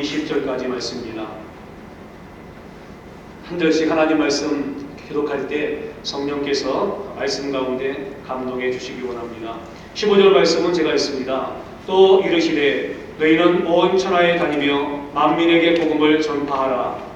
20절까지 말씀입니다. 한 절씩 하나님 말씀 기록할 때 성령께서 말씀 가운데 감동해 주시기 원합니다. 15절 말씀은 제가 읽습니다. 또 이르시되 너희는 온 천하에 다니며 만민에게 복음을 전파하라.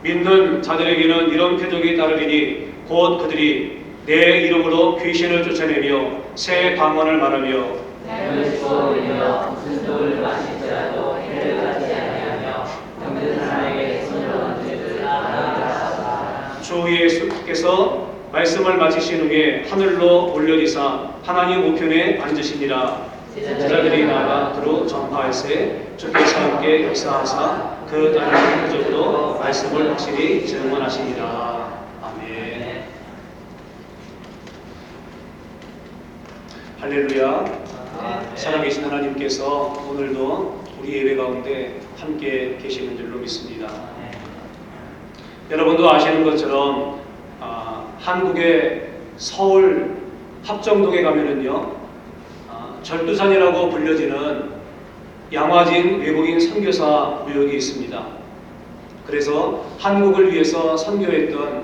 믿는 자들에게는 이런 표적이 따르리니 곧 그들이 내 이름으로 귀신을 쫓아내며 새 방언을 말하며 뱀을 쏘으며 무슨 독을 마실지라도 해를 받지 아니하며 병든 사람에게 손을 얹을 알아라. 주 예수께서 말씀을 마치신 후에 하늘로 올려지사 하나님 우편에 앉으시니라. 제자들이 나가 두루 전파할세 주께서 함께 역사하사 그 다른 표적으로 말씀을 확실히 증언하시니라. 아멘. 할렐루야. 살아계신 하나님께서 오늘도 우리 예배 가운데 함께 계시는 줄로 믿습니다. 여러분도 아시는 것처럼 한국의 서울 합정동에 가면은요, 절두산이라고 불려지는 양화진 외국인 선교사 묘역이 있습니다. 그래서 한국을 위해서 선교했던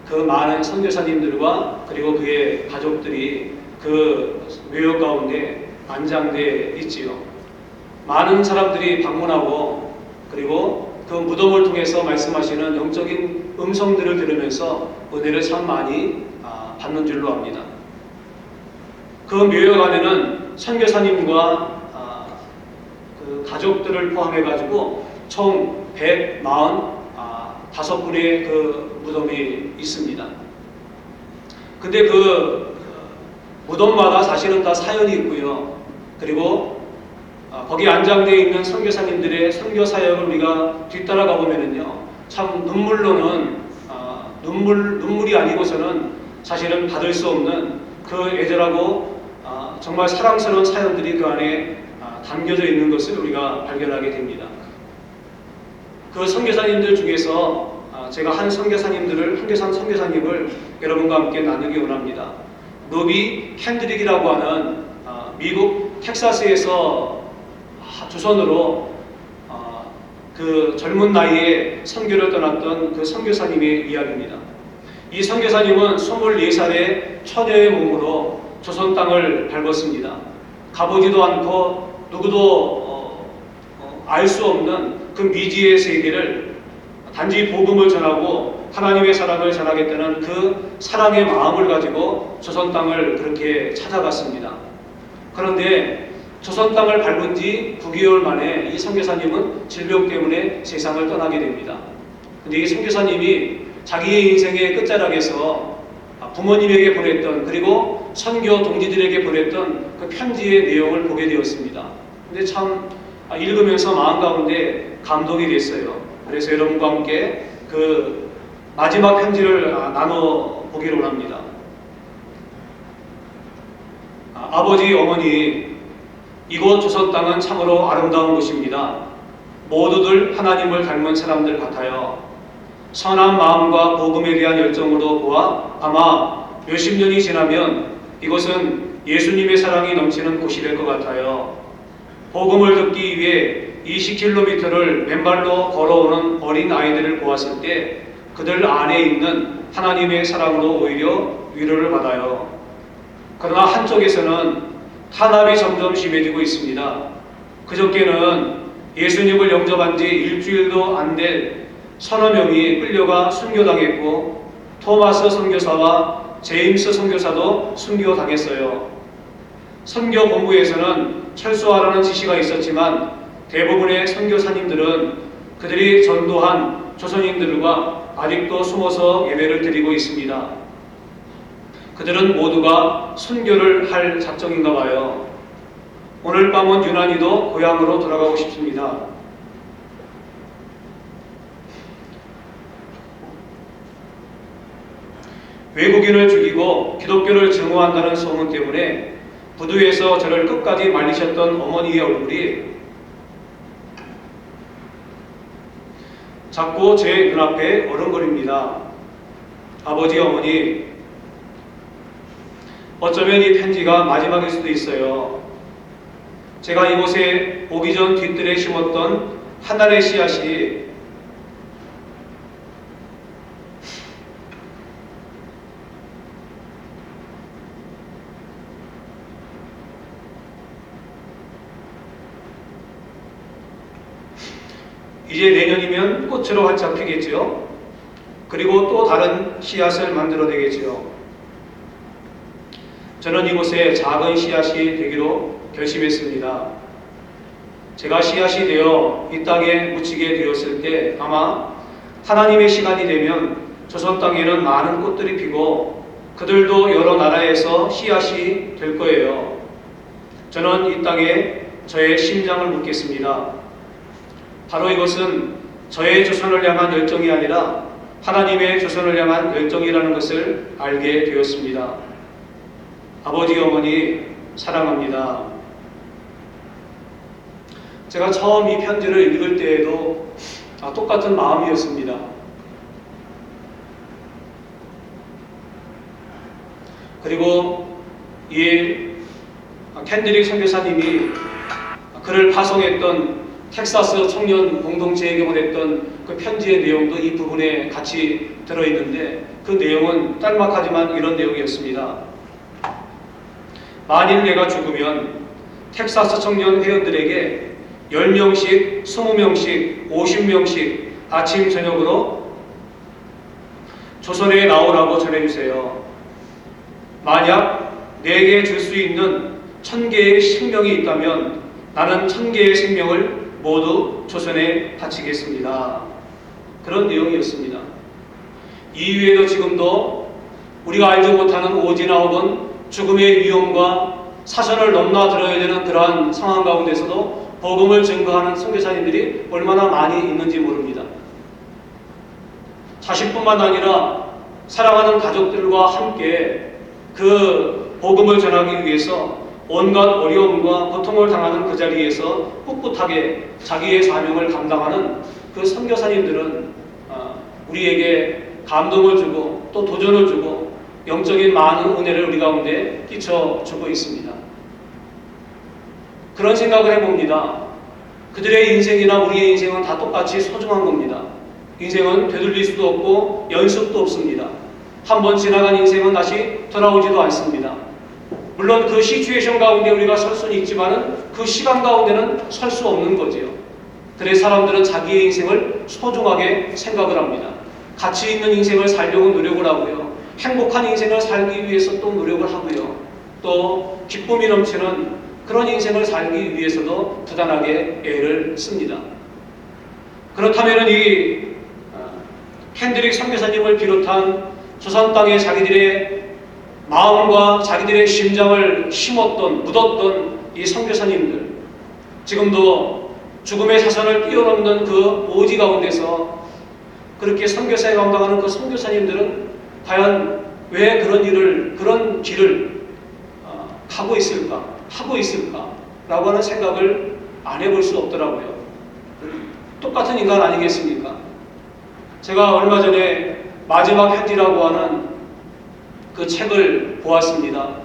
그 많은 선교사님들과 그리고 그의 가족들이 그 묘역 가운데 안장돼 있지요. 많은 사람들이 방문하고 그리고 그 무덤을 통해서 말씀하시는 영적인 음성들을 들으면서 은혜를 참 많이 받는 줄로 압니다. 그 묘역 안에는 선교사님과 그 가족들을 포함해가지고 총 145분의 그 무덤이 있습니다. 근데 그 무덤마다 사실은 다 사연이 있고요. 그리고 거기 안장되어 있는 선교사님들의 선교 사역을 우리가 뒤따라가 보면은요, 참 눈물이 아니고서는 사실은 받을 수 없는 그 애절하고 정말 사랑스러운 사연들이 그 안에 담겨져 있는 것을 우리가 발견하게 됩니다. 그 선교사님들 중에서 제가 한 선교사님을 여러분과 함께 나누기 원합니다. 루비 캔드릭이라고 하는 미국 텍사스에서 조선으로 그 젊은 나이에 선교를 떠났던 그 선교사님의 이야기입니다. 이 선교사님은 24살의 처녀의 몸으로 조선 땅을 밟았습니다. 가보지도 않고 누구도 알 수 없는 그 미지의 세계를 단지 복음을 전하고 하나님의 사랑을 전하겠다는 그 사랑의 마음을 가지고 조선 땅을 그렇게 찾아갔습니다. 그런데 조선 땅을 밟은 지 9개월 만에 이 선교사님은 질병 때문에 세상을 떠나게 됩니다. 근데 이 선교사님이 자기의 인생의 끝자락에서 부모님에게 보냈던, 그리고 선교 동지들에게 보냈던 그 편지의 내용을 보게 되었습니다. 근데 참 읽으면서 마음 가운데 감동이 됐어요. 그래서 여러분과 함께 그 마지막 편지를 나눠 보기를 원합니다. 아버지, 어머니, 이곳 조선 땅은 참으로 아름다운 곳입니다. 모두들 하나님을 닮은 사람들 같아요. 선한 마음과 복음에 대한 열정으로 보아 아마 몇십 년이 지나면 이곳은 예수님의 사랑이 넘치는 곳이 될 것 같아요. 복음을 듣기 위해 20km를 맨발로 걸어오는 어린 아이들을 보았을 때 그들 안에 있는 하나님의 사랑으로 오히려 위로를 받아요. 그러나 한쪽에서는 탄압이 점점 심해지고 있습니다. 그저께는 예수님을 영접한 지 일주일도 안 된 서너 명이 끌려가 순교당했고, 토마스 선교사와 제임스 선교사도 순교당했어요. 선교 본부에서는 철수하라는 지시가 있었지만 대부분의 선교사님들은 그들이 전도한 조선인들과 아직도 숨어서 예배를 드리고 있습니다. 그들은 모두가 순교를 할 작정인가 봐요. 오늘 밤은 유난히도 고향으로 돌아가고 싶습니다. 외국인을 죽이고 기독교를 증오한다는 소문 때문에 부두에서 저를 끝까지 말리셨던 어머니의 얼굴이 자꾸 제 눈앞에 어른거립니다. 아버지, 어머니, 어쩌면 이 편지가 마지막일 수도 있어요. 제가 이곳에 오기 전 뒤뜰에 심었던 한 알의 씨앗이 이제 내년이면 꽃으로 활짝 피겠지요. 그리고 또 다른 씨앗을 만들어내겠지요. 저는 이곳에 작은 씨앗이 되기로 결심했습니다. 제가 씨앗이 되어 이 땅에 묻히게 되었을 때 아마 하나님의 시간이 되면 조선 땅에는 많은 꽃들이 피고 그들도 여러 나라에서 씨앗이 될 거예요. 저는 이 땅에 저의 심장을 묻겠습니다. 바로 이것은 저의 조선을 향한 열정이 아니라 하나님의 조선을 향한 열정이라는 것을 알게 되었습니다. 아버지, 어머니 사랑합니다. 제가 처음 이 편지를 읽을 때에도 똑같은 마음이었습니다. 그리고 이 켄드릭 선교사님이 그를 파송했던 텍사스 청년 공동체에게 보냈던 그 편지의 내용도 이 부분에 같이 들어있는데 그 내용은 짤막하지만 이런 내용이었습니다. 만일 내가 죽으면 텍사스 청년 회원들에게 10명씩, 20명씩, 50명씩 아침 저녁으로 조선에 나오라고 전해주세요. 만약 내게 줄 수 있는 1000개의 생명이 있다면 나는 1000개의 생명을 모두 조선에 바치겠습니다. 그런 내용이었습니다. 이외에도 지금도 우리가 알지 못하는 오지나 혹은 죽음의 위험과 사선을 넘나들어야 되는 그러한 상황 가운데서도 복음을 증거하는 선교사님들이 얼마나 많이 있는지 모릅니다. 자신뿐만 아니라 사랑하는 가족들과 함께 그 복음을 전하기 위해서 온갖 어려움과 고통을 당하는 그 자리에서 꿋꿋하게 자기의 사명을 감당하는 그 선교사님들은 우리에게 감동을 주고 또 도전을 주고 영적인 많은 은혜를 우리 가운데 끼쳐주고 있습니다. 그런 생각을 해봅니다. 그들의 인생이나 우리의 인생은 다 똑같이 소중한 겁니다. 인생은 되돌릴 수도 없고 연습도 없습니다. 한번 지나간 인생은 다시 돌아오지도 않습니다. 물론 그 시츄에이션 가운데 우리가 설 수는 있지만은 그 시간 가운데는 설 수 없는 거지요. 그래서 사람들은 자기의 인생을 소중하게 생각을 합니다. 가치 있는 인생을 살려고 노력을 하고요. 행복한 인생을 살기 위해서 또 노력을 하고요. 또 기쁨이 넘치는 그런 인생을 살기 위해서도 부단하게 애를 씁니다. 그렇다면 이 켄드릭 선교사님을 비롯한 조선 땅에 자기들의 마음과 자기들의 심장을 심었던, 묻었던 이 선교사님들, 지금도 죽음의 사선을 뛰어넘는 그 오지 가운데서 그렇게 선교사에 감당하는 그 선교사님들은 과연 왜 그런 길을 하고 있을까라고 하는 생각을 안 해볼 수 없더라고요. 똑같은 인간 아니겠습니까? 제가 얼마 전에 마지막 편지라고 하는 그 책을 보았습니다.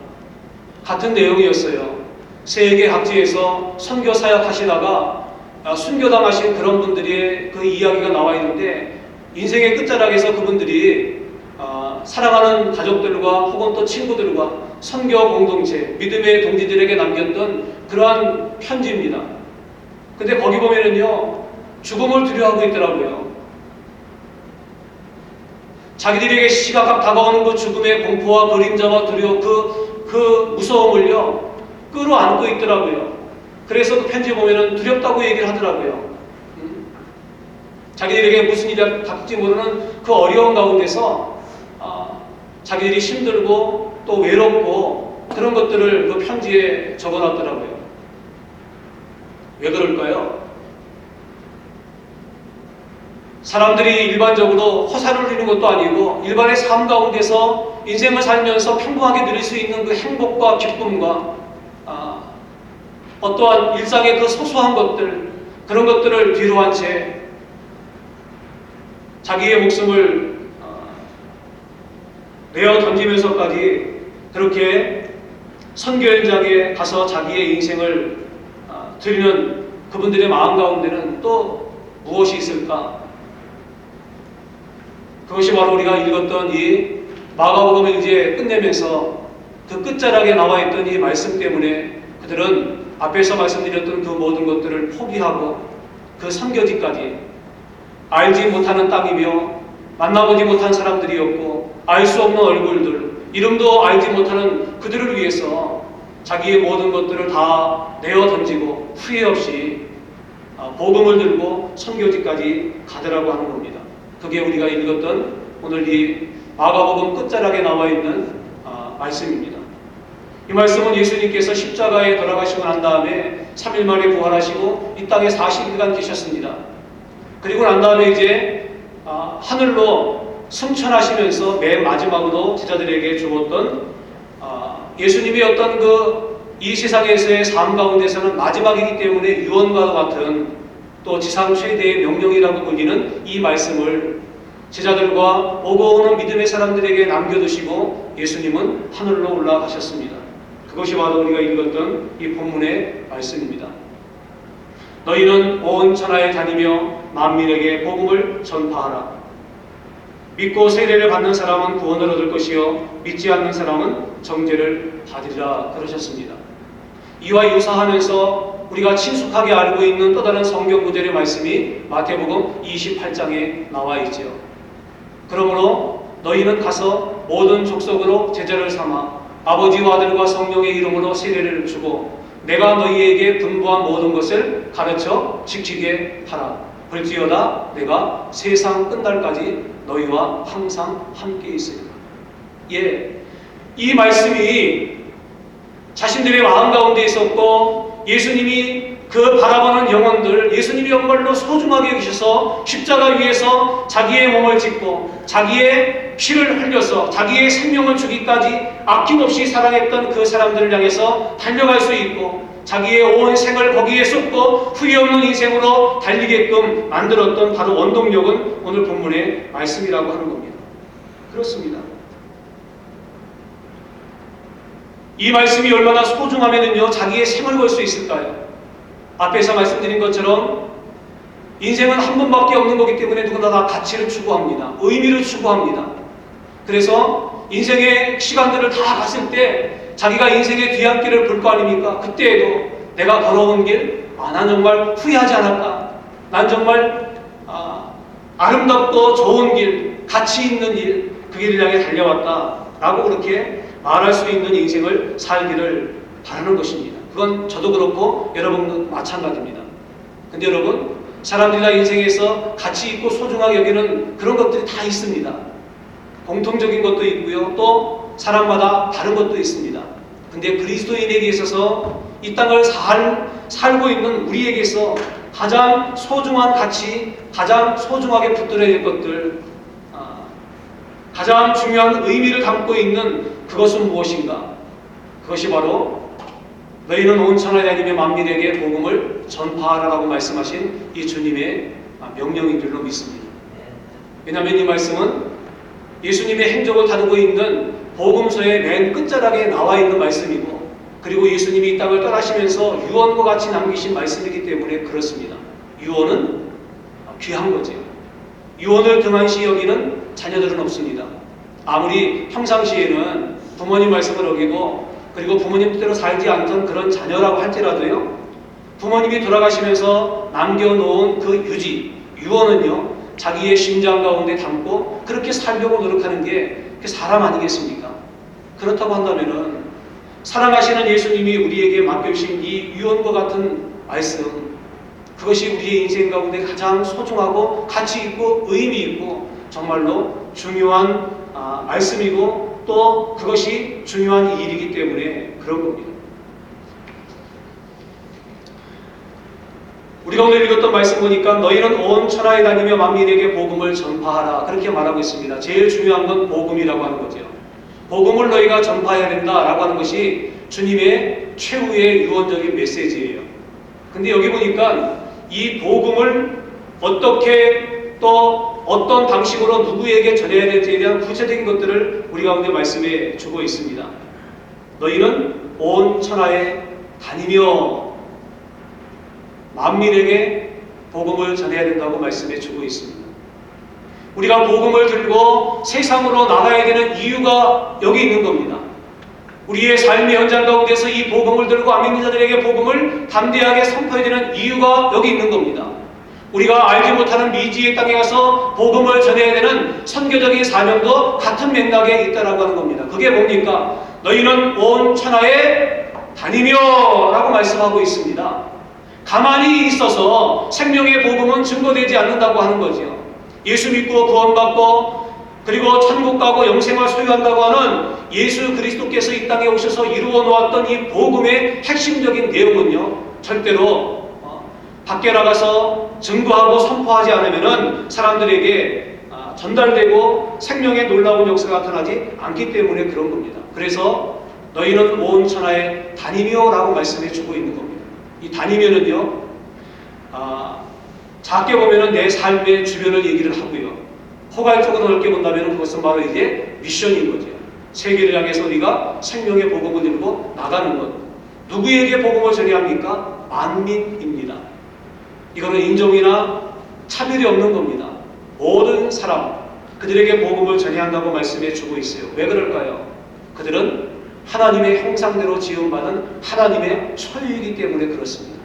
같은 내용이었어요. 세계 각지에서 선교 사역 하시다가 순교당하신 그런 분들의 그 이야기가 나와 있는데 인생의 끝자락에서 그분들이 사랑하는 가족들과 혹은 또 친구들과 선교 공동체, 믿음의 동지들에게 남겼던 그러한 편지입니다. 근데 거기 보면은요, 죽음을 두려워하고 있더라고요. 자기들에게 시각각 다가오는 그 죽음의 공포와 그림자와 두려움, 그 무서움을요, 끌어안고 있더라고요. 그래서 그 편지에 보면은 두렵다고 얘기를 하더라고요. 자기들에게 무슨 일이 닥칠지 모르는 그 어려운 가운데서 자기들이 힘들고 또 외롭고 그런 것들을 그 편지에 적어놨더라고요. 왜 그럴까요? 사람들이 일반적으로 허사를 누리는 것도 아니고 일반의 삶 가운데서 인생을 살면서 평범하게 누릴 수 있는 그 행복과 기쁨과 어떠한 일상의 그 소소한 것들, 그런 것들을 뒤로한 채 자기의 목숨을 내어 던지면서까지 그렇게 선교 현장에 가서 자기의 인생을 드리는 그분들의 마음 가운데는 또 무엇이 있을까? 그것이 바로 우리가 읽었던 이 마가복음을 이제 끝내면서 그 끝자락에 나와 있던 이 말씀 때문에 그들은 앞에서 말씀드렸던 그 모든 것들을 포기하고 그 선교지까지 알지 못하는 땅이며 만나보지 못한 사람들이었고 알 수 없는 얼굴들, 이름도 알지 못하는 그들을 위해서 자기의 모든 것들을 다 내어 던지고 후회 없이 복음을 들고 선교지까지 가더라고 하는 겁니다. 그게 우리가 읽었던 오늘 이 마가복음 끝자락에 나와 있는 말씀입니다. 이 말씀은 예수님께서 십자가에 돌아가시고 난 다음에 3일 만에 부활하시고 이 땅에 40일간 계셨습니다. 그리고 난 다음에 이제 하늘로 승천하시면서 맨 마지막으로 제자들에게 주었던 예수님의 어떤 이 세상에서의 삶 가운데서는 마지막이기 때문에 유언과 같은 또 지상 최대의 명령이라고 불리는 이 말씀을 제자들과 오고 오는 믿음의 사람들에게 남겨두시고 예수님은 하늘로 올라가셨습니다. 그것이 바로 우리가 읽었던 이 본문의 말씀입니다. 너희는 온 천하에 다니며 만민에게 복음을 전파하라. 믿고 세례를 받는 사람은 구원을 얻을 것이요 믿지 않는 사람은 정죄를 받으리라 그러셨습니다. 이와 유사하면서 우리가 친숙하게 알고 있는 또 다른 성경 구절의 말씀이 마태복음 28장에 나와 있지요. 그러므로 너희는 가서 모든 족속으로 제자를 삼아 아버지와 아들과 성령의 이름으로 세례를 주고 내가 너희에게 분부한 모든 것을 가르쳐 지키게 하라. 볼지어다 내가 세상 끝날까지 너희와 항상 함께 있으리라. 예, 이 말씀이 자신들의 마음 가운데 있었고 예수님이 그 바라보는 영혼들, 예수님이 정말로 소중하게 여기셔서 십자가 위에서 자기의 몸을 찢고 자기의 피를 흘려서 자기의 생명을 주기까지 아낌없이 사랑했던 그 사람들을 향해서 달려갈 수 있고 자기의 온 생을 거기에 쏟고 후회 없는 인생으로 달리게끔 만들었던 바로 원동력은 오늘 본문의 말씀이라고 하는 겁니다. 그렇습니다. 이 말씀이 얼마나 소중하면요 자기의 생을 걸 수 있을까요? 앞에서 말씀드린 것처럼 인생은 한 번밖에 없는 거기 때문에 누구나 다 가치를 추구합니다. 의미를 추구합니다. 그래서 인생의 시간들을 다 갔을 때 자기가 인생의 뒤안길을 볼 거 아닙니까? 그때에도 내가 걸어온 길, 난 정말 후회하지 않았다. 난 정말 아름답고 좋은 길, 가치 있는 길, 그 길을 향해 달려왔다. 라고 그렇게 말할 수 있는 인생을 살기를 바라는 것입니다. 그건 저도 그렇고 여러분도 마찬가지입니다. 근데 여러분, 사람들이 다 인생에서 가치 있고 소중하게 여기는 그런 것들이 다 있습니다. 공통적인 것도 있고요. 또 사람마다 다른 것도 있습니다. 근데 그리스도인에게 있어서 이 땅을 살고 있는 우리에게서 가장 소중한 가치, 가장 소중하게 붙들어야 될 것들, 가장 중요한 의미를 담고 있는 그것은 무엇인가? 그것이 바로 너희는 온 천하에 다니며 만민에게 복음을 전파하라라고 말씀하신 이 주님의 명령인 줄로 믿습니다. 왜냐하면 이 말씀은 예수님의 행적을 다루고 있는 복음서의 맨 끝자락에 나와 있는 말씀이고 그리고 예수님이 이 땅을 떠나시면서 유언과 같이 남기신 말씀이기 때문에 그렇습니다. 유언은 귀한 거죠. 유언을 등한시 여기는 자녀들은 없습니다. 아무리 평상시에는 부모님 말씀을 어기고 그리고 부모님 뜻대로 살지 않던 그런 자녀라고 할지라도요, 부모님이 돌아가시면서 남겨놓은 그 유지, 유언은요, 자기의 심장 가운데 담고 그렇게 살려고 노력하는 게 사람 아니겠습니까? 그렇다고 한다면은 사랑하시는 예수님이 우리에게 맡겨주신 이 유언과 같은 말씀, 그것이 우리의 인생 가운데 가장 소중하고 가치 있고 의미 있고 정말로 중요한 말씀이고 또 그것이 중요한 일이기 때문에 그런 겁니다. 우리가 오늘 읽었던 말씀 보니까 너희는 온 천하에 다니며 만민에게 복음을 전파하라 그렇게 말하고 있습니다. 제일 중요한 건 복음이라고 하는 거죠. 복음을 너희가 전파해야 된다라고 하는 것이 주님의 최후의 유언적인 메시지예요. 근데 여기 보니까 이 복음을 어떻게 또 어떤 방식으로 누구에게 전해야 될지에 대한 구체적인 것들을 우리 가운데 말씀해 주고 있습니다. 너희는 온 천하에 다니며 만민에게 복음을 전해야 된다고 말씀해 주고 있습니다. 우리가 복음을 들고 세상으로 나가야 되는 이유가 여기 있는 겁니다. 우리의 삶의 현장 가운데서 이 복음을 들고 안 믿는 자들에게 복음을 담대하게 선포해야 되는 이유가 여기 있는 겁니다. 우리가 알지 못하는 미지의 땅에 가서 복음을 전해야 되는 선교적인 사명도 같은 맥락에 있다라고 하는 겁니다. 그게 뭡니까? 너희는 온 천하에 다니며 라고 말씀하고 있습니다. 가만히 있어서 생명의 복음은 증거되지 않는다고 하는 거죠. 예수 믿고 구원받고 그리고 천국 가고 영생을 소유한다고 하는 예수 그리스도께서 이 땅에 오셔서 이루어 놓았던 이 복음의 핵심적인 내용은요, 절대로 밖에 나가서 증거하고 선포하지 않으면 사람들에게 전달되고 생명의 놀라운 역사가 나타나지 않기 때문에 그런 겁니다. 그래서 너희는 온 천하에 다니며 라고 말씀해 주고 있는 겁니다. 이 다니면은요, 작게 보면은 내 삶의 주변을 얘기를 하고요, 포괄적으로 넓게 본다면 그것은 바로 이제 미션인 거죠. 세계를 향해서 우리가 생명의 복음을 들고 나가는 것. 누구에게 복음을 전해야 합니까? 만민입니다. 이거는 인종이나 차별이 없는 겁니다. 모든 사람, 그들에게 복음을 전해야 한다고 말씀해 주고 있어요. 왜 그럴까요? 그들은 하나님의 형상대로 지음받은 하나님의 소유이기 때문에 그렇습니다.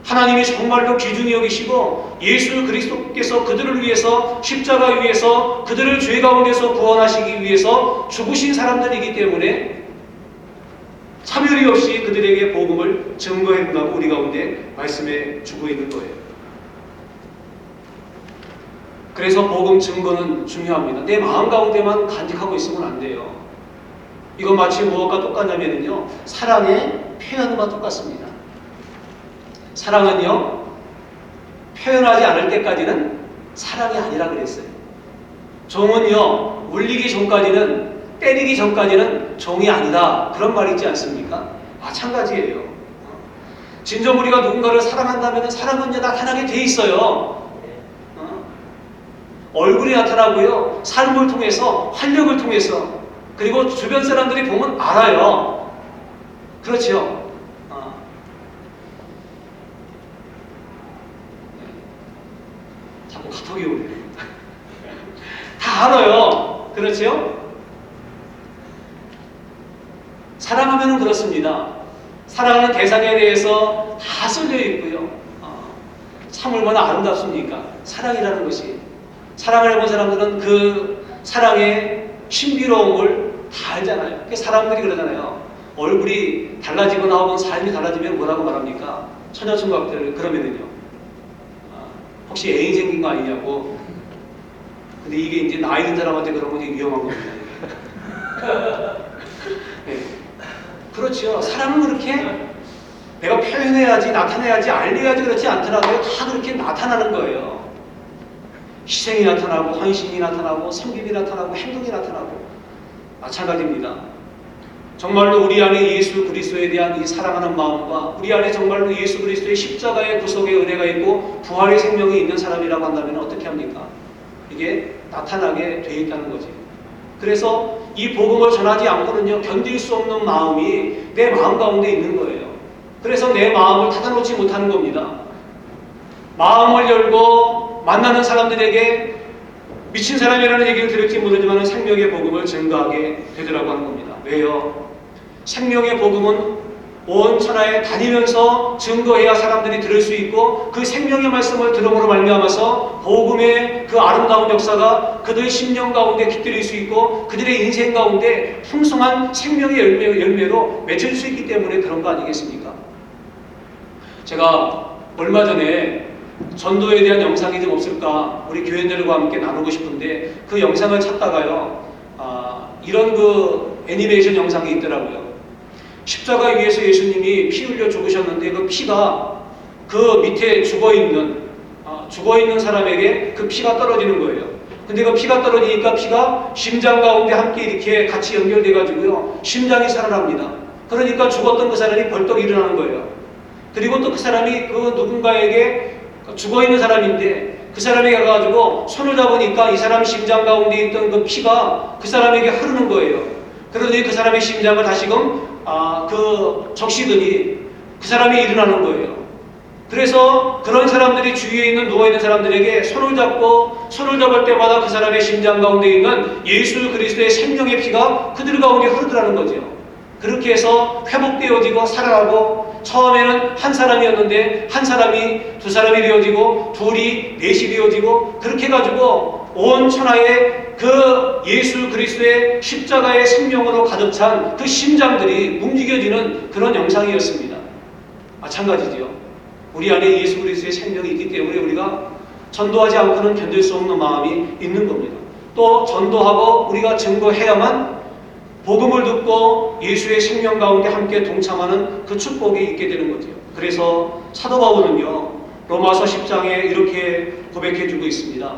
하나님이 정말로 귀중히 여기시고 예수 그리스도께서 그들을 위해서 십자가 위에서 그들을 죄 가운데서 구원하시기 위해서 죽으신 사람들이기 때문에 차별이 없이 그들에게 복음을 증거해 준다고 우리 가운데 말씀해 주고 있는 거예요. 그래서 복음 증거는 중요합니다. 내 마음 가운데만 간직하고 있으면 안 돼요. 이건 마치 무엇과 똑같냐면요, 사랑의 표현과 똑같습니다. 사랑은요, 표현하지 않을 때까지는 사랑이 아니라 그랬어요. 종은요, 울리기 전까지는, 때리기 전까지는 종이 아니다, 그런 말 있지 않습니까? 마찬가지예요. 진정 우리가 누군가를 사랑한다면 사랑은 나타나게 돼 있어요. 얼굴이 나타나고요, 삶을 통해서, 활력을 통해서, 그리고 주변 사람들이 보면 알아요. 그렇죠? 자꾸 카톡이 오네. 다 알아요. 그렇죠? 사랑하면 그렇습니다. 사랑하는 대상에 대해서 다 쏠려 있고요. 참 얼마나 아름답습니까? 사랑이라는 것이. 사랑을 해본 사람들은 그 사랑의 신비로움을 다 알잖아요. 사람들이 그러잖아요. 얼굴이 달라지거나 혹은 삶이 달라지면 뭐라고 말합니까? 처녀총각들 그러면은요, 혹시 애인 생긴 거 아니냐고. 근데 이게 이제 나이 든 사람한테 그런 건 위험한 겁니다. 네. 그렇죠. 사람은 그렇게 내가 표현해야지, 나타내야지, 알려야지 그렇지 않더라도 다 그렇게 나타나는 거예요. 희생이 나타나고, 헌신이 나타나고, 섬김이 나타나고, 행동이 나타나고. 마찬가지입니다. 정말로 우리 안에 예수 그리스도에 대한 이 사랑하는 마음과 우리 안에 정말로 예수 그리스도의 십자가의 구속의 은혜가 있고 부활의 생명이 있는 사람이라고 한다면 어떻게 합니까? 이게 나타나게 돼 있다는 거지. 그래서 이 복음을 전하지 않고는요, 견딜 수 없는 마음이 내 마음 가운데 있는 거예요. 그래서 내 마음을 닫아놓지 못하는 겁니다. 마음을 열고 만나는 사람들에게 미친 사람이라는 얘기를 들을지 모르지만 생명의 복음을 증거하게 되더라고 하는 겁니다. 왜요? 생명의 복음은 온 천하에 다니면서 증거해야 사람들이 들을 수 있고 그 생명의 말씀을 들음으로 말미암아서 복음의 그 아름다운 역사가 그들의 심령 가운데 깃들일 수 있고 그들의 인생 가운데 풍성한 생명의 열매로 맺힐 수 있기 때문에 그런 거 아니겠습니까? 제가 얼마 전에 전도에 대한 영상이 좀 없을까 우리 교인들과 함께 나누고 싶은데 그 영상을 찾다가요, 이런 그 애니메이션 영상이 있더라고요. 십자가 위에서 예수님이 피 흘려 죽으셨는데 그 피가 그 밑에 죽어있는 사람에게 그 피가 떨어지는 거예요. 근데 그 피가 떨어지니까 피가 심장 가운데 함께 이렇게 같이 연결돼 가지고요, 심장이 살아납니다. 그러니까 죽었던 그 사람이 벌떡 일어나는 거예요. 그리고 또 그 사람이 그 누군가에게 죽어있는 사람인데 그 사람에게 가가지고 손을 잡으니까 이 사람 심장 가운데 있던 그 피가 그 사람에게 흐르는 거예요. 그러더니 그 사람의 심장을 다시금 적시더니 그 사람이 일어나는 거예요. 그래서 그런 사람들이 주위에 있는 누워있는 사람들에게 손을 잡을 때마다 그 사람의 심장 가운데 있는 예수 그리스도의 생명의 피가 그들 가운데 흐르더라는 거죠. 그렇게 해서 회복되어지고 살아나고, 처음에는 한 사람이었는데 한 사람이 두 사람이 되어지고, 둘이 넷이 되어지고, 그렇게 해가지고 온 천하에 그 예수 그리스도의 십자가의 생명으로 가득 찬 그 심장들이 움직여지는 그런 영상이었습니다. 마찬가지죠. 우리 안에 예수 그리스도의 생명이 있기 때문에 우리가 전도하지 않고는 견딜 수 없는 마음이 있는 겁니다. 또 전도하고 우리가 증거해야만 복음을 듣고 예수의 생명 가운데 함께 동참하는 그 축복이 있게 되는 거죠. 그래서 사도 바울은요, 로마서 10장에 이렇게 고백해주고 있습니다.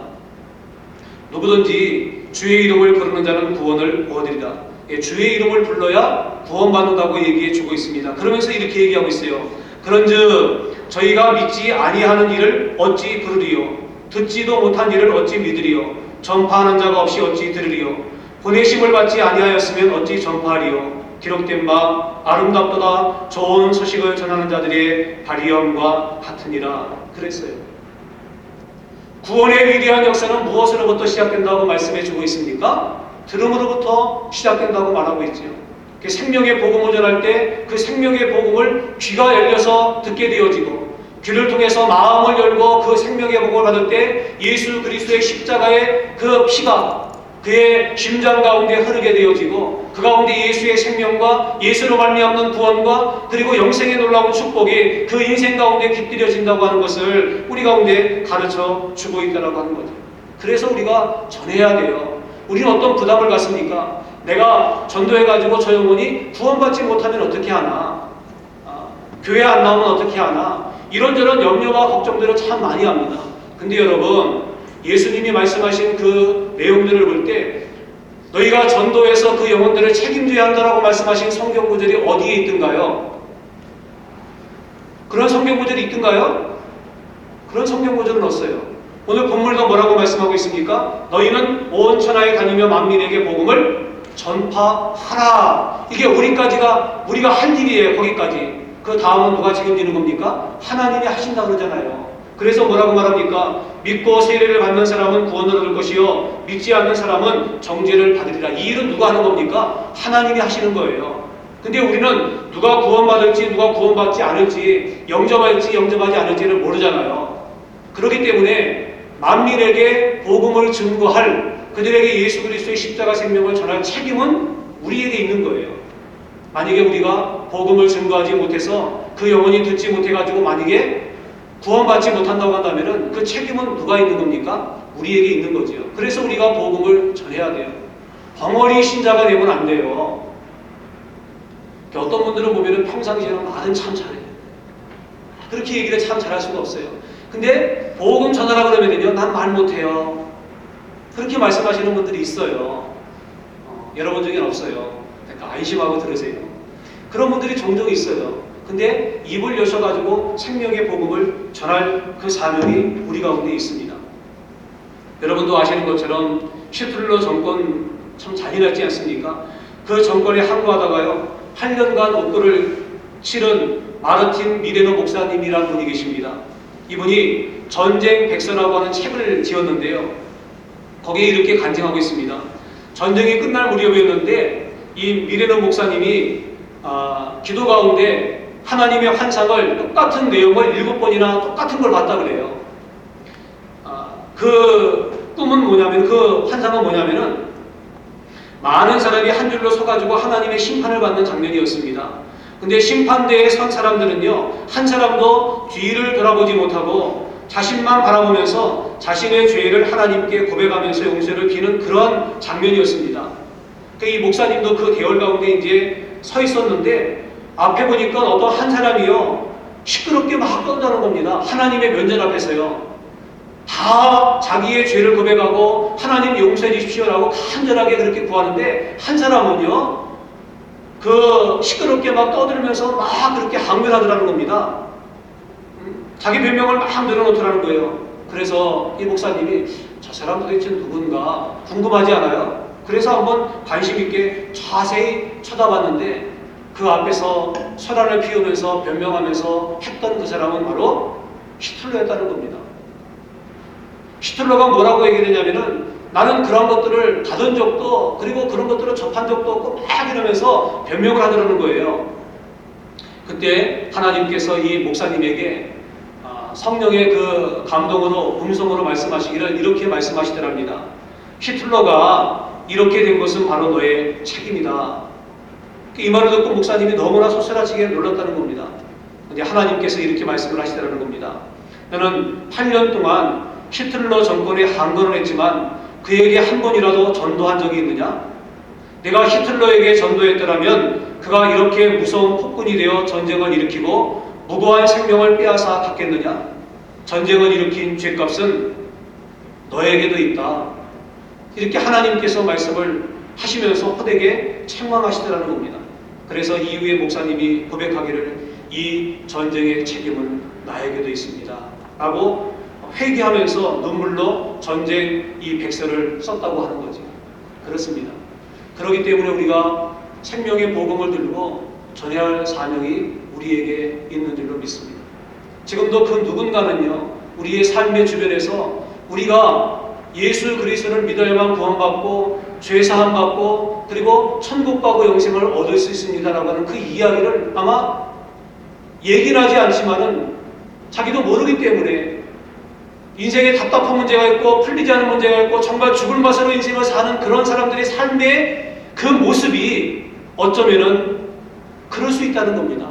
누구든지 주의 이름을 부르는 자는 구원을 얻으리라. 주의 이름을 불러야 구원받는다고 얘기해주고 있습니다. 그러면서 이렇게 얘기하고 있어요. 그런즉 저희가 믿지 아니하는 일을 어찌 부르리요? 듣지도 못한 일을 어찌 믿으리요? 전파하는 자가 없이 어찌 들으리요? 보내심을 받지 아니하였으면 어찌 전파하리요? 기록된 바 아름답도다 좋은 소식을 전하는 자들의 발휘함과 같으니라 그랬어요. 구원의 위대한 역사는 무엇으로부터 시작된다고 말씀해 주고 있습니까? 들음으로부터 시작된다고 말하고 있죠. 생명의 복음을 전할 때 그 생명의 복음을 귀가 열려서 듣게 되어지고, 귀를 통해서 마음을 열고 그 생명의 복음을 받을 때 예수 그리스도의 십자가의 그 피가 그의 심장 가운데 흐르게 되어지고, 그 가운데 예수의 생명과 예수로 말미암는 구원과 그리고 영생의 놀라운 축복이 그 인생 가운데 깃들여진다고 하는 것을 우리 가운데 가르쳐 주고 있다고 하는 거죠. 그래서 우리가 전해야 돼요. 우리는 어떤 부담을 갖습니까? 내가 전도해가지고 저 영혼이 구원받지 못하면 어떻게 하나? 교회 안 나오면 어떻게 하나? 이런저런 염려와 걱정들을 참 많이 합니다. 근데 여러분, 예수님이 말씀하신 그 내용들을 볼 때 너희가 전도해서 그 영혼들을 책임져야 한다라고 말씀하신 성경 구절이 어디에 있던가요? 그런 성경 구절이 있던가요? 그런 성경 구절은 없어요. 오늘 본문도 뭐라고 말씀하고 있습니까? 너희는 온 천하에 다니며 만민에게 복음을 전파하라. 이게 우리가 할 일이에요. 거기까지. 그 다음은 누가 책임지는 겁니까? 하나님이 하신다 그러잖아요. 그래서 뭐라고 말합니까? 믿고 세례를 받는 사람은 구원을 얻을 것이요 믿지 않는 사람은 정죄를 받으리라. 이 일은 누가 하는 겁니까? 하나님이 하시는 거예요. 근데 우리는 누가 구원받을지 누가 구원받지 않을지, 영접할지 영접하지 않을지를 모르잖아요. 그렇기 때문에 만민에게 복음을 증거할, 그들에게 예수 그리스도의 십자가 생명을 전할 책임은 우리에게 있는 거예요. 만약에 우리가 복음을 증거하지 못해서 그 영혼이 듣지 못해가지고 만약에 구원받지 못한다고 한다면 그 책임은 누가 있는 겁니까? 우리에게 있는 거죠. 그래서 우리가 복음을 전해야 돼요. 벙어리 신자가 되면 안 돼요. 어떤 분들은 보면 평상시에는 말은 참 잘해요. 그렇게 얘기를 참 잘할 수가 없어요. 근데 복음 전하라 그러면요, 난 말 못해요. 그렇게 말씀하시는 분들이 있어요. 여러분 중에는 없어요. 그러니까 안심하고 들으세요. 그런 분들이 종종 있어요. 근데 입을 여셔가지고 생명의 복음을 전할 그 사명이 우리 가운데 있습니다. 여러분도 아시는 것처럼 히틀러 정권 참 잔인하지 않습니까? 그 정권에 항거하다가요 8년간 옥도를 치른 마르틴 미레노 목사님이라는 분이 계십니다. 이분이 전쟁 백서라고 하는 책을 지었는데요, 거기에 이렇게 간증하고 있습니다. 전쟁이 끝날 무렵이었는데 이 미레노 목사님이 기도 가운데 하나님의 환상을 똑같은 내용을 7번이나 똑같은 걸 봤다 그래요. 그 꿈은 뭐냐면, 그 환상은 뭐냐면은 많은 사람이 한 줄로 서가지고 하나님의 심판을 받는 장면이었습니다. 근데 심판대에 선 사람들은요, 한 사람도 뒤를 돌아보지 못하고 자신만 바라보면서 자신의 죄를 하나님께 고백하면서 용서를 비는 그런 장면이었습니다. 이 목사님도 그 대열 가운데 이제 서 있었는데 앞에 보니까 어떤 한 사람이요 시끄럽게 막 떤다는 겁니다. 하나님의 면전 앞에서요. 다 자기의 죄를 고백하고 하나님 용서해 주십시오라고 간절하게 그렇게 구하는데, 한 사람은요 그 시끄럽게 막 떠들면서 막 그렇게 항변하더라는 겁니다. 자기 변명을 막 늘어놓더라는 거예요. 그래서 이 목사님이 저 사람 도대체 누군가 궁금하지 않아요? 그래서 한번 관심 있게 자세히 쳐다봤는데 그 앞에서 소란을 피우면서 변명하면서 했던 그 사람은 바로 히틀러였다는 겁니다. 히틀러가 뭐라고 얘기했냐면은 나는 그런 것들을 받은 적도 그리고 그런 것들을 접한 적도 없고 막 이러면서 변명을 하더라는 거예요. 그때 하나님께서 이 목사님에게 성령의 그 감동으로 음성으로 말씀하시기를 이렇게 말씀하시더랍니다. 히틀러가 이렇게 된 것은 바로 너의 책임이다. 이 말을 듣고 목사님이 너무나 소스라치게 놀랐다는 겁니다. 근데 하나님께서 이렇게 말씀을 하시더라는 겁니다. 너는 8년 동안 히틀러 정권에 항거를 했지만 그에게 한 번이라도 전도한 적이 있느냐? 내가 히틀러에게 전도했더라면 그가 이렇게 무서운 폭군이 되어 전쟁을 일으키고 무고한 생명을 빼앗아 갔겠느냐? 전쟁을 일으킨 죄값은 너에게도 있다. 이렇게 하나님께서 말씀을 하시면서 호되게 책망하시더라는 겁니다. 그래서 이후에 목사님이 고백하기를 이 전쟁의 책임은 나에게도 있습니다. 라고 회개하면서 눈물로 전쟁 이 백서를 썼다고 하는 거죠. 그렇습니다. 그렇기 때문에 우리가 생명의 복음을 들고 전해야 할 사명이 우리에게 있는 줄로 믿습니다. 지금도 그 누군가는요, 우리의 삶의 주변에서 우리가 예수 그리스도를 믿어야만 구원받고 죄사함 받고 그리고 천국 가고 영생을 얻을 수 있습니다라고 하는 그 이야기를 아마 얘기는 하지 않지만은 자기도 모르기 때문에 인생에 답답한 문제가 있고 풀리지 않은 문제가 있고 정말 죽을 맛으로 인생을 사는 그런 사람들의 삶의 그 모습이 어쩌면은 그럴 수 있다는 겁니다.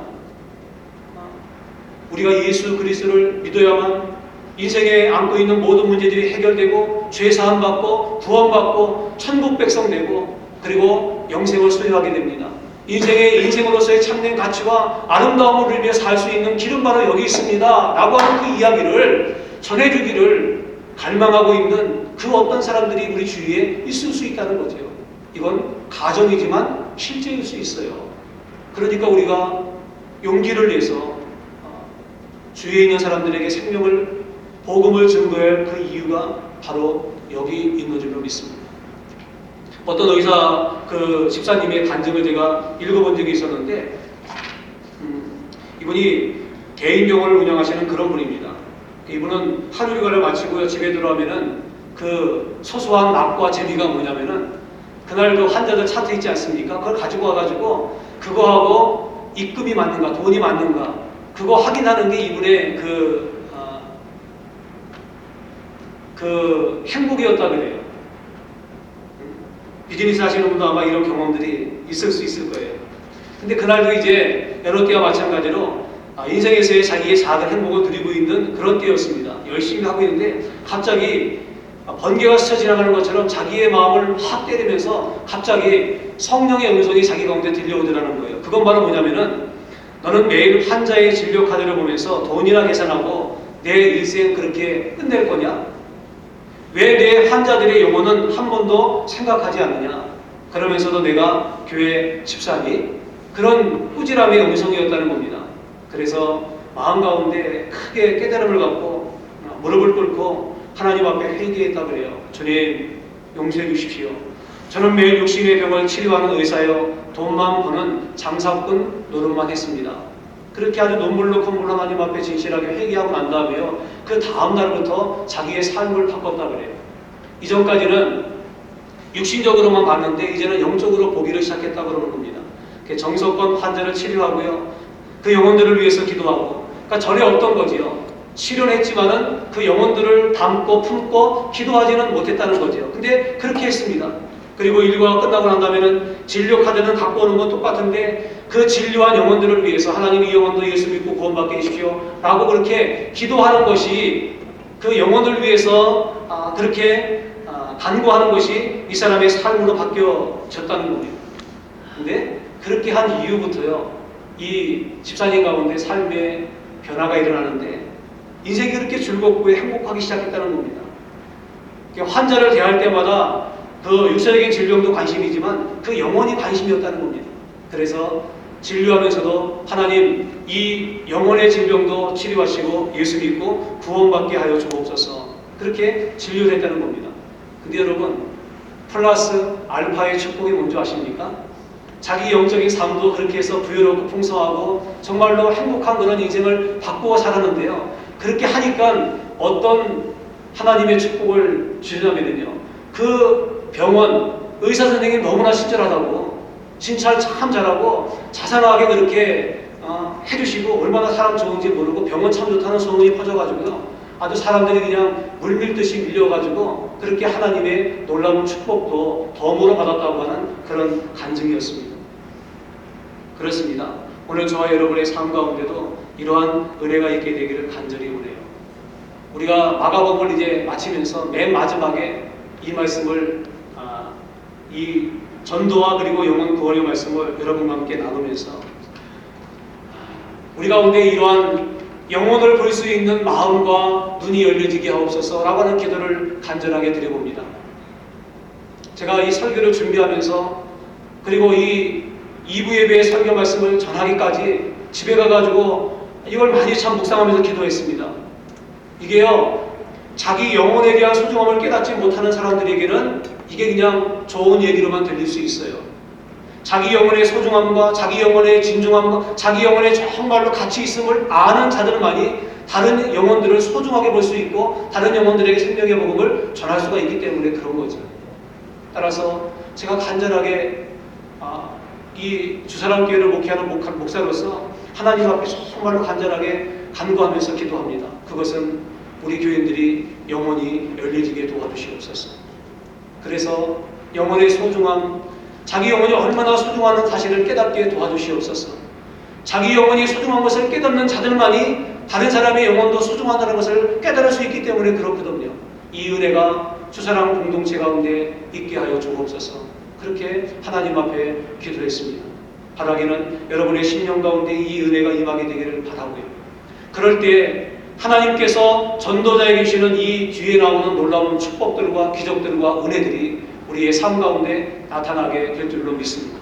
우리가 예수 그리스도를 믿어야만 인생에 안고 있는 모든 문제들이 해결되고 죄사함 받고 구원받고 천국 백성 되고 그리고 영생을 소유하게 됩니다. 인생으로서의 참된 가치와 아름다움을 누리며 살 수 있는 길은 바로 여기 있습니다 라고 하는 그 이야기를 전해주기를 갈망하고 있는 그 어떤 사람들이 우리 주위에 있을 수 있다는 거죠. 이건 가정이지만 실제일 수 있어요. 그러니까 우리가 용기를 내서 주위에 있는 사람들에게 생명을 복음을 증거할 그 이유가 바로 여기 있는 줄로 믿습니다. 어떤 의사 그 집사님의 간증을 제가 읽어본 적이 있었는데 이분이 개인병원을 운영하시는 그런 분입니다. 이분은 하루 일과를 마치고요 집에 들어오면은 그 소소한 낙과 재미가 뭐냐면은 그날 그 환자들 차트 있지 않습니까? 그걸 가지고 와가지고 그거하고 입금이 맞는가 돈이 맞는가 그거 확인하는 게 이분의 그 행복이었다 그래요. 비즈니스 하시는 분도 아마 이런 경험들이 있을 수 있을 거예요. 근데 그날도 이제 여러 때와 마찬가지로 인생에서의 자기의 작은 행복을 누리고 있는 그런 때였습니다. 열심히 하고 있는데 갑자기 번개가 스쳐 지나가는 것처럼 자기의 마음을 확 때리면서 갑자기 성령의 음성이 자기 가운데 들려오더라는 거예요. 그건 바로 뭐냐면은 너는 매일 환자의 진료 카드를 보면서 돈이나 계산하고 내 일생 그렇게 끝낼 거냐? 왜 내 환자들의 영혼은 한 번도 생각하지 않느냐? 그러면서도 내가 교회 집사니? 그런 꾸지람의 음성이었다는 겁니다. 그래서 마음 가운데 크게 깨달음을 갖고 무릎을 꿇고 하나님 앞에 회개했다 그래요. 주님 용서해 주십시오. 저는 매일 육신의 병을 치료하는 의사여 돈만 버는 장사꾼 노릇만 했습니다. 그렇게 아주 눈물로 콧물로 하나님 앞에 진실하게 회개하고 난 다음에요. 그 다음 날부터 자기의 삶을 바꿨다 그래요. 이전까지는 육신적으로만 봤는데 이제는 영적으로 보기를 시작했다 그러는 겁니다. 정서권 환자를 치료하고요. 그 영혼들을 위해서 기도하고. 그러니까 전에 없던 거지요. 치료는 했지만은 그 영혼들을 담고 품고 기도하지는 못했다는 거죠. 근데 그렇게 했습니다. 그리고 일과가 끝나고 난 다음에는 진료 카드는 갖고 오는 건 똑같은데 그 진료한 영혼들을 위해서 하나님 이 영혼도 예수 믿고 구원받게 해주십시오 라고 그렇게 기도하는 것이 그 영혼을 위해서 그렇게 간구하는 것이 이 사람의 삶으로 바뀌어졌다는 거예요. 근데 그렇게 한 이후부터요 이 집사님 가운데 삶의 변화가 일어나는데 인생이 그렇게 즐겁고 행복하기 시작했다는 겁니다. 환자를 대할 때마다 그 육체적인 질병도 관심이지만 그 영혼이 관심이었다는 겁니다. 그래서 진료하면서도 하나님 이 영혼의 질병도 치료하시고 예수 믿고 구원받게 하여 주옵소서 그렇게 진료를 했다는 겁니다. 근데 여러분 플러스 알파의 축복이 뭔지 아십니까? 자기 영적인 삶도 그렇게 해서 부유롭고 풍성하고 정말로 행복한 그런 인생을 바꾸어 살았는데요. 그렇게 하니까 어떤 하나님의 축복을 주냐면요. 그 병원 의사 선생님이 너무나 친절하다고, 진찰 참 잘하고 자상하게 그렇게 해주시고 얼마나 사람 좋은지 모르고 병원 참 좋다는 소문이 퍼져가지고요. 아주 사람들이 그냥 물밀듯이 밀려가지고 그렇게 하나님의 놀라운 축복도 덤으로 받았다고 하는 그런 간증이었습니다. 그렇습니다. 오늘 저와 여러분의 삶 가운데도 이러한 은혜가 있게 되기를 간절히 원해요. 우리가 마가복음을 이제 마치면서 맨 마지막에 이 말씀을 이 전도와 그리고 영혼 구원의 말씀을 여러분과 함께 나누면서 우리 가운데 이러한 영혼을 볼 수 있는 마음과 눈이 열려지게 하옵소서라고 하는 기도를 간절하게 드려봅니다. 제가 이 설교를 준비하면서 그리고 이 2부 예배의 설교 말씀을 전하기까지 집에 가가지고 이걸 많이 참 묵상하면서 기도했습니다. 이게요, 자기 영혼에 대한 소중함을 깨닫지 못하는 사람들에게는 이게 그냥 좋은 얘기로만 들릴 수 있어요. 자기 영혼의 소중함과 자기 영혼의 진중함과 자기 영혼의 정말로 가치 있음을 아는 자들만이 다른 영혼들을 소중하게 볼 수 있고 다른 영혼들에게 생명의 복음을 전할 수가 있기 때문에 그런 거죠. 따라서 제가 간절하게 이 주사람교회를 목회하는 목사로서 하나님 앞에 정말로 간절하게 간구하면서 기도합니다. 그것은 우리 교인들이 영혼이 열려지게 도와주시옵소서. 그래서 영혼의 소중함, 자기 영혼이 얼마나 소중한 사실을 깨닫게 도와주시옵소서. 자기 영혼이 소중한 것을 깨닫는 자들만이 다른 사람의 영혼도 소중하다는 것을 깨달을 수 있기 때문에 그렇거든요. 이 은혜가 주사람 공동체 가운데 있게 하여 주옵소서. 그렇게 하나님 앞에 기도했습니다. 바라기는 여러분의 심령 가운데 이 은혜가 임하게 되기를 바라고요. 그럴 때 하나님께서 전도자에게 주시는 이 뒤에 나오는 놀라운 축복들과 기적들과 은혜들이 우리의 삶 가운데 나타나게 될 줄로 믿습니다.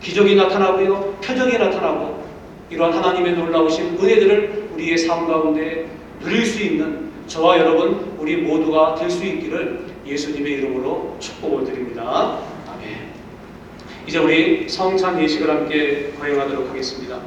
기적이 나타나고요, 표적이 나타나고 이러한 하나님의 놀라우신 은혜들을 우리의 삶 가운데 누릴 수 있는 저와 여러분 우리 모두가 될 수 있기를 예수님의 이름으로 축복을 드립니다. 아멘. 이제 우리 성찬 예식을 함께 거행하도록 하겠습니다.